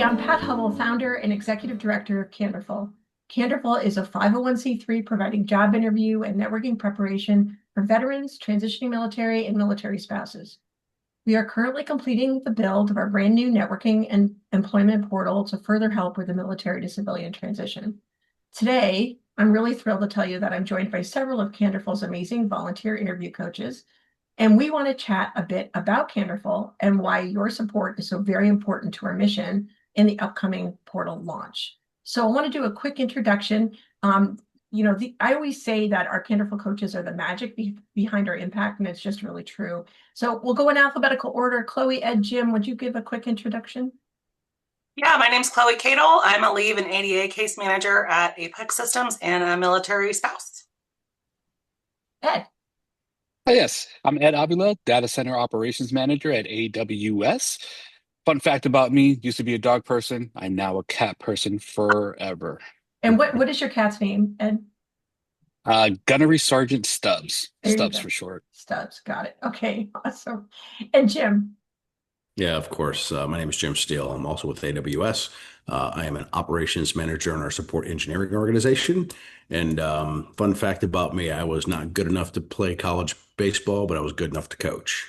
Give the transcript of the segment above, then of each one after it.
I'm Pat Hubble, founder and executive director of Candorful. Candorful is a 501c3 providing job interview and networking preparation for veterans, transitioning military, and military spouses. We are currently completing the build of our brand new networking and employment portal to further help with the military to civilian transition. Today, I'm really thrilled to tell you that I'm joined by several of Candorful's amazing volunteer interview coaches, and we want to chat a bit about Candorful and why your support is so very important to our mission in the upcoming portal launch. So I want to do a quick introduction. I always say that our Candorful coaches are the magic behind our impact, and it's just really true. So we'll go in alphabetical order. Chloe, Ed, Jim, would you give a quick introduction? Yeah, my name's Chloe Cadle. I'm a leave and ADA case manager at Apex Systems and a military spouse. Ed. Yes, I'm Ed Avila, Data Center Operations Manager at AWS. Fun fact about me, used to be a dog person. I'm now a cat person forever. And what is your cat's name, Ed? Gunnery Sergeant Stubbs. There you Stubbs go. for short. Stubbs, got it. Okay, awesome. And Jim. Yeah, of course. My name is Jim Steele. I'm also with AWS. I am an operations manager in our support engineering organization. And fun fact about me, I was not good enough to play college baseball, but I was good enough to coach.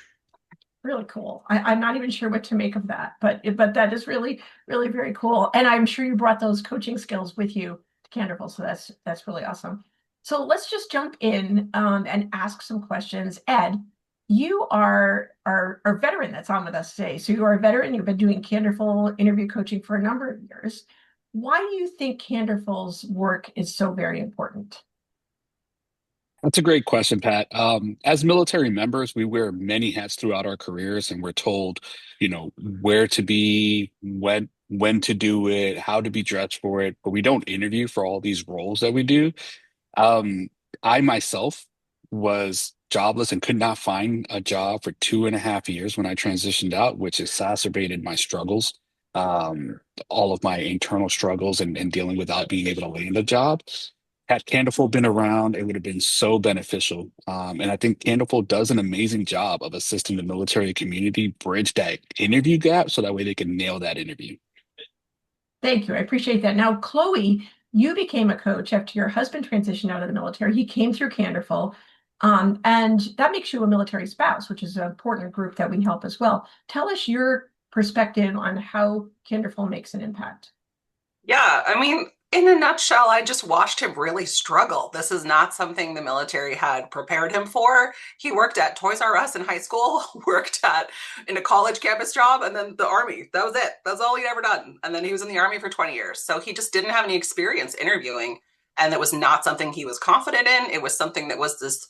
Really cool. I'm not even sure what to make of that, but that is really, really very cool. And I'm sure you brought those coaching skills with you to Candorful, so that's really awesome. So let's just jump in and ask some questions. Ed, you are our veteran that's on with us today. So you are a veteran. You've been doing Candorful interview coaching for a number of years. Why do you think Candorful's work is so very important? That's a great question, Pat. As military members, we wear many hats throughout our careers, and we're told, where to be, when to do it, how to be dressed for it, but we don't interview for all these roles that we do. Um, I myself was jobless and could not find a job for 2.5 years when I transitioned out, which exacerbated my struggles, all of my internal struggles and dealing without being able to land a job. Had Candorful been around, it would have been so beneficial. And I think Candorful does an amazing job of assisting the military community bridge that interview gap so that way they can nail that interview. Thank you. I appreciate that. Now, Chloe, you became a coach after your husband transitioned out of the military. He came through Candorful, and that makes you a military spouse, which is an important group that we help as well. Tell us your perspective on how Candorful makes an impact. Yeah, I mean, in a nutshell, I just watched him really struggle. This is not something the military had prepared him for. He worked at Toys R Us in high school, in a college campus job, and then the Army. That was it. That's all he'd ever done. And then he was in the Army for 20 years. So he just didn't have any experience interviewing. And it was not something he was confident in. It was something that was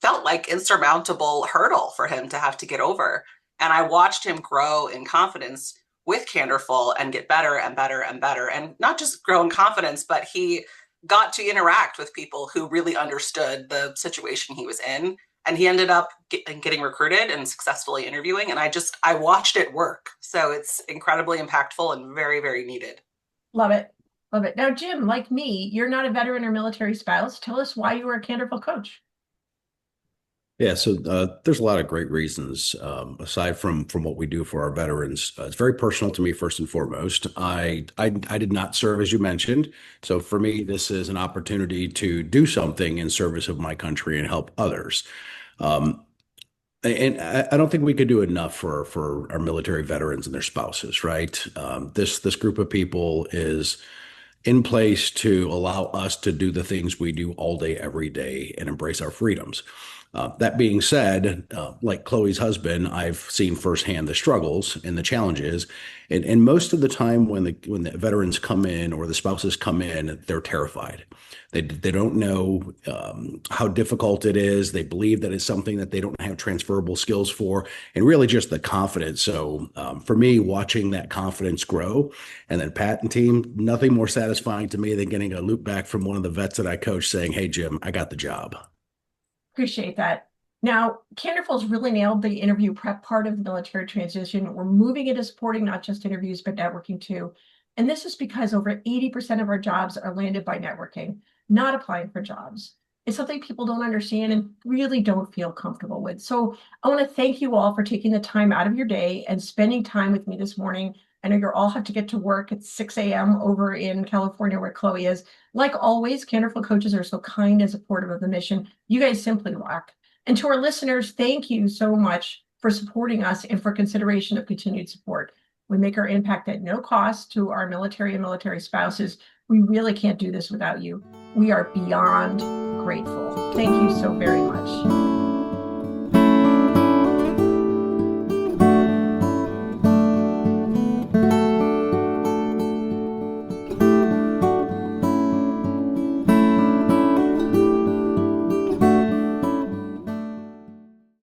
felt like insurmountable hurdle for him to have to get over. And I watched him grow in confidence with Candorful and get better and better and better. And not just grow in confidence, but he got to interact with people who really understood the situation he was in. And he ended up getting recruited and successfully interviewing. And I watched it work. So it's incredibly impactful and very, very needed. Love it. Love it. Now, Jim, like me, you're not a veteran or military spouse. Tell us why you were a Candorful coach. Yeah, so there's a lot of great reasons aside from what we do for our veterans. It's very personal to me first and foremost. I did not serve as you mentioned, so for me this is an opportunity to do something in service of my country and help others. And I don't think we could do enough for our military veterans and their spouses, right? This group of people is in place to allow us to do the things we do all day, every day, and embrace our freedoms. That being said, like Chloe's husband, I've seen firsthand the struggles and the challenges. And most of the time when the veterans come in or the spouses come in, they're terrified. They don't know how difficult it is. They believe that it's something that they don't have transferable skills for, and really just the confidence. So for me, watching that confidence grow, and then Pat and team, nothing more satisfying to me than getting a loop back from one of the vets that I coach saying, "Hey, Jim, I got the job." Appreciate that. Now, Candorful's really nailed the interview prep part of the military transition. We're moving into supporting not just interviews, but networking too. And this is because over 80% of our jobs are landed by networking, not applying for jobs. It's something people don't understand and really don't feel comfortable with. So I want to thank you all for taking the time out of your day and spending time with me this morning I know you all have to get to work at 6 a.m. over in California where Chloe is. Like always, Candorful coaches are so kind and supportive of the mission. You guys simply rock. And to our listeners, thank you so much for supporting us and for consideration of continued support. We make our impact at no cost to our military and military spouses. We really can't do this without you. We are beyond grateful. Thank you so very much.